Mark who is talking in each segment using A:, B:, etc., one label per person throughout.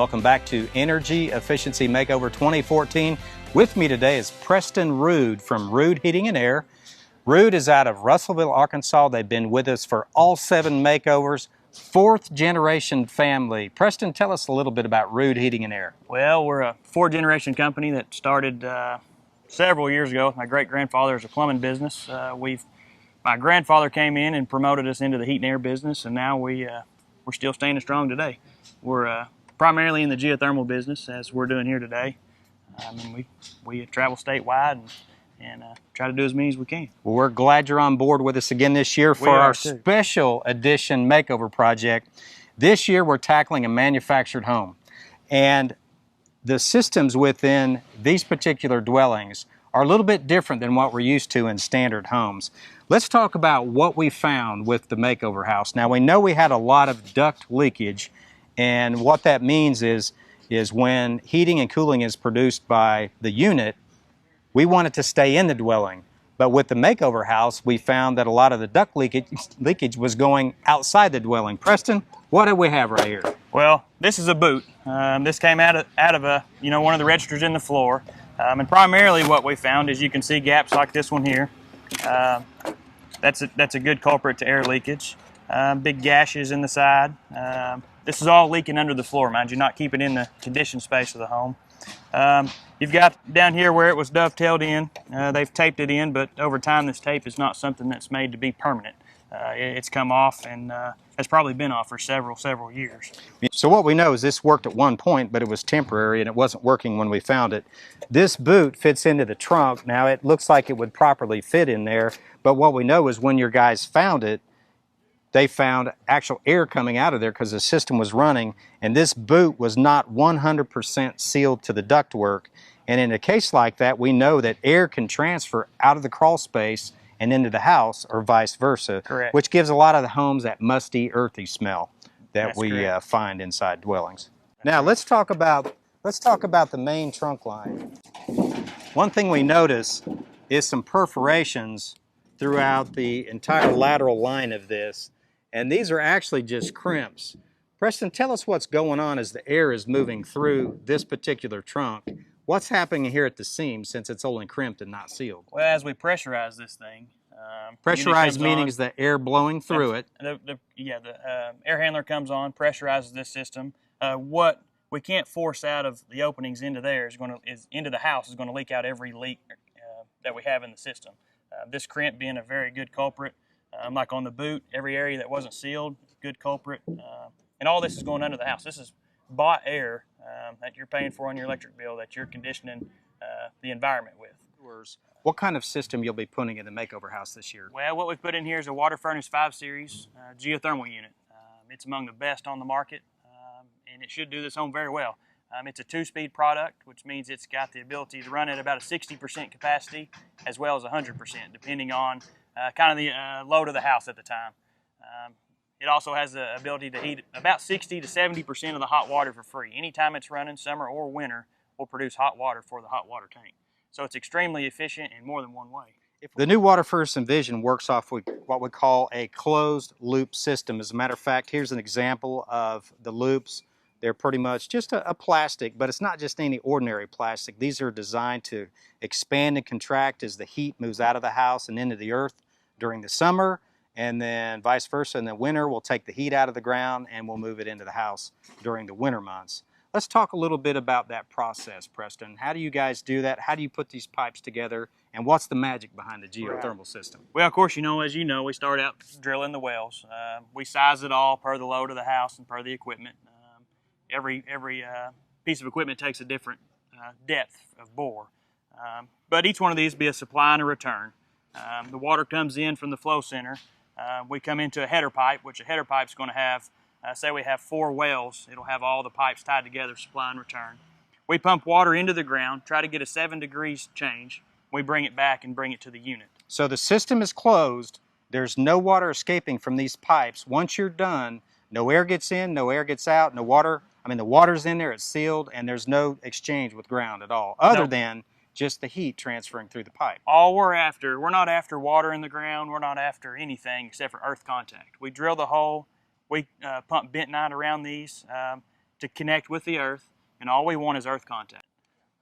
A: Welcome back to Energy Efficiency Makeover 2014. With me today is Preston Rood from Rood Heating and Air. Rood is out of Russellville, Arkansas. They've been with us for all 7 makeovers, 4th generation family. Preston, tell us a little bit about Rood Heating and Air.
B: Well, we're a 4th generation company that started several years ago. My great-grandfather is a plumbing business. My grandfather came in and promoted us into the heat and air business, and now we're still standing strong today. We're primarily in the geothermal business, as we're doing here today. And we travel statewide and try to do as many as we can.
A: Well, we're glad you're on board with us again this year for our special edition makeover project. This year we're tackling a manufactured home, and the systems within these particular dwellings are a little bit different than what we're used to in standard homes. Let's talk about what we found with the makeover house. Now, we know we had a lot of duct leakage, and what that means is when heating and cooling is produced by the unit, we want it to stay in the dwelling. But with the makeover house, we found that a lot of the duct leakage was going outside the dwelling. Preston, what do we have right here?
B: Well, this is a boot. This came out of one of the registers in the floor. And primarily what we found is you can see gaps like this one here. That's a good culprit to air leakage. Big gashes in the side. This is all leaking under the floor, mind you, not keeping in the conditioned space of the home. You've got down here where it was dovetailed in, they've taped it in, but over time this tape is not something that's made to be permanent. It's come off and has probably been off for several years.
A: So what we know is this worked at one point, but it was temporary and it wasn't working when we found it. This boot fits into the trunk. Now it looks like it would properly fit in there, but what we know is when your guys found it, they found actual air coming out of there because the system was running, and this boot was not 100% sealed to the ductwork. And in a case like that, we know that air can transfer out of the crawl space and into the house, or vice versa.
B: Correct.
A: Which gives a lot of the homes that musty, earthy smell that
B: That's
A: we
B: correct.
A: find inside dwellings. Now let's talk about the main trunk line. One thing we notice is some perforations throughout the entire lateral line of this, and these are actually just crimps. Preston, tell us what's going on as the air is moving through this particular trunk. What's happening here at the seam since it's only crimped and not sealed?
B: Well, as we pressurize this thing,
A: pressurized meaning is the air blowing through it.
B: The air handler comes on, pressurizes this system. What we can't force out of the openings into there into the house is going to leak out every leak that we have in the system. This crimp being a very good culprit. Like on the boot, every area that wasn't sealed, good culprit. And all this is going under the house. This is bought air that you're paying for on your electric bill that you're conditioning the environment with.
A: What kind of system you'll be putting in the makeover house this year?
B: Well, what we've put in here is a Water Furnace 5 Series geothermal unit. It's among the best on the market, and it should do this home very well. It's a 2-speed product, which means it's got the ability to run at about a 60% capacity as well as 100%, depending on kind of the load of the house at the time. It also has the ability to heat about 60 to 70% of the hot water for free. Anytime it's running, summer or winter, we'll produce hot water for the hot water tank. So it's extremely efficient in more than one way.
A: The new Water Furnace Envision works off what we call a closed loop system. As a matter of fact, here's an example of the loops. They're pretty much just a plastic, but it's not just any ordinary plastic. These are designed to expand and contract as the heat moves out of the house and into the earth during the summer, and then vice versa. In the winter, we'll take the heat out of the ground and we'll move it into the house during the winter months. Let's talk a little bit about that process, Preston. How do you guys do that? How do you put these pipes together? And what's the magic behind the geothermal system?
B: Well, of course, as you know, we start out drilling the wells. We size it all per the load of the house and per the equipment. Every piece of equipment takes a different depth of bore. But each one of these be a supply and a return. The water comes in from the flow center. We come into a header pipe, which a header pipe is going to have, say we have 4 wells, it'll have all the pipes tied together, supply and return. We pump water into the ground, try to get a 7 degrees change. We bring it back and bring it to the unit.
A: So the system is closed. There's no water escaping from these pipes. Once you're done, no air gets in, no air gets out, no water. I mean, the water's in there, it's sealed, and there's no exchange with ground at all, other than just the heat transferring through the pipe.
B: All we're not after water in the ground, we're not after anything except for earth contact. We drill the hole, we pump bentonite around these. to connect with the earth, and all we want is earth contact.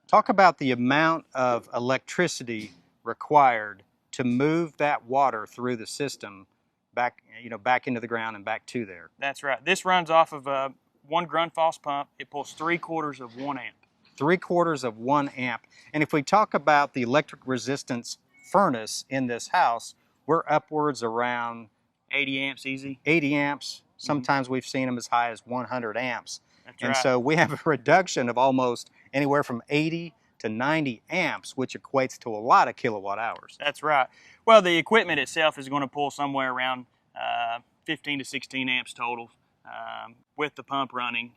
A: Talk about the amount of electricity required to move that water through the system back, back into the ground and back to there.
B: That's right. This runs off of one Grundfos pump. It pulls 3/4 of 1 amp.
A: 3/4 of 1 amp. And if we talk about the electric resistance furnace in this house, we're upwards around
B: 80 amps easy.
A: 80 amps. Sometimes we've seen them as high as 100 amps.
B: That's
A: and
B: right.
A: so we have a reduction of almost anywhere from 80 to 90 amps, which equates to a lot of kilowatt hours.
B: That's right. Well, the equipment itself is going to pull somewhere around 15 to 16 amps total with the pump running,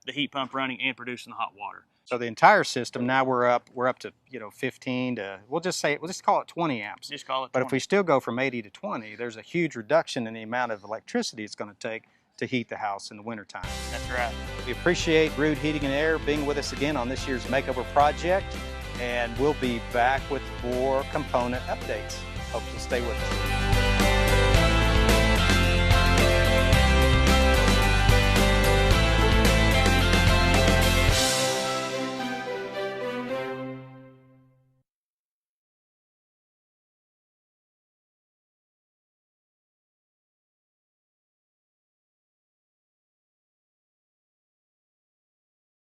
B: the heat pump running and producing the hot water.
A: So the entire system, now we're up to 15 to, we'll just call it 20 amps.
B: Just call it 20.
A: But if we still go from 80 to 20, there's a huge reduction in the amount of electricity it's going to take to heat the house in the wintertime.
B: That's right.
A: We appreciate Rude Heating and Air being with us again on this year's Makeover project, and we'll be back with more component updates. Hope you'll stay with us.